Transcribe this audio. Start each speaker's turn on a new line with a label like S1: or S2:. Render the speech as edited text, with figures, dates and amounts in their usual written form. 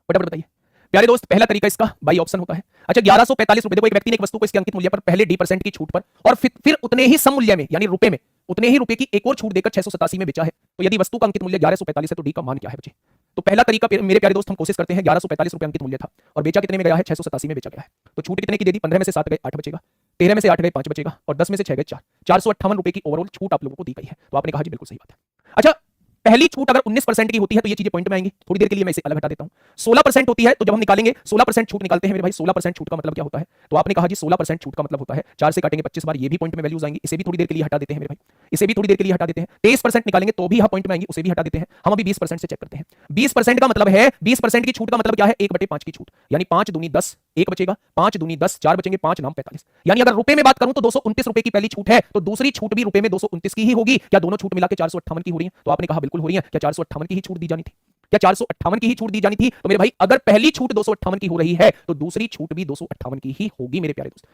S1: फटाफट बताइए प्यारे दोस्त। पहला तरीका इसका बाई ऑप्शन होता है। अच्छा 1145 रुपए, देखो एक व्यक्ति ने एक वस्तु को इसके अंकित मूल्य पर पहले D% की छूट पर और फिर उतने ही सम मूल्य में यानी रुपए में उतने ही रुपए की एक और छूट देकर 687 में बेचा है। तो यदि वस्तु का अंकित मूल्य 1145 है तो डी का मान क्या है बच्चे? तो पहला तरीका मेरे प्यारे दोस्त हम कोशिश करते हैं, 1145 रुपए अंकित मूल्य था और बेचा कितने में गया है? 687 में बेचा गया है। तो छूट कितने की दे दी? 15 में से 7 गए 8 बचेगा, 13 में से 8 गए 5 बचेगा और 10 में से 6 गए 4। 458 रुपए की ओवरऑल छूट आप लोगों को दी गई है। तो आपने कहा जी बिल्कुल सही बात है। अच्छा पहली छूट अगर 19% की होती है तो ये चीजें पॉइंट में आएंगी। थोड़ी देर के लिए मैं इसे अलग हटा देता हूं। 16% होती है तो जब हम निकालेंगे 16% छूट निकालते हैं मेरे भाई, 16% छूट का मतलब क्या होता है? तो आपने कहा जी 16% छूट का मतलब होता है 4 से काटेंगे 25 बार, ये भी पॉइंट में वैल्यूज आएंगी। इसे भी थोड़ी देर के लिए हटा देते हैं मेरे भाई, इसे भी थोड़ी देर के लिए हटा देते हैं। 23% निकालेंगे तो भी यह पॉइंट में आएंगी, उसे भी हटा देते हैं। हम अभी 20% से चेक करते हैं। 20% का मतलब है 20% की छूट का मतलब क्या है? 1/5 की छूट, यानी 5 दूनी 10, 1 बचेगा, 5 दूनी 10, 4 बचेंगे, 5 नाम 45। यानी अगर रुपए में बात करूं तो 229 रुपए की पहली छूट है तो दूसरी छूट भी रुपए में 229 की ही होगी। क्या दोनों छूट मिला के 458 की हो रही है? तो आपने कहा बिल्कुल हो रही है। क्या 458 की ही छूट दी जानी थी? क्या 458 की ही छूट दी जानी थी? तो मेरे भाई अगर पहली छूट 258 की हो रही है तो दूसरी छूट भी 258 की ही होगी मेरे प्यारे दोस्त।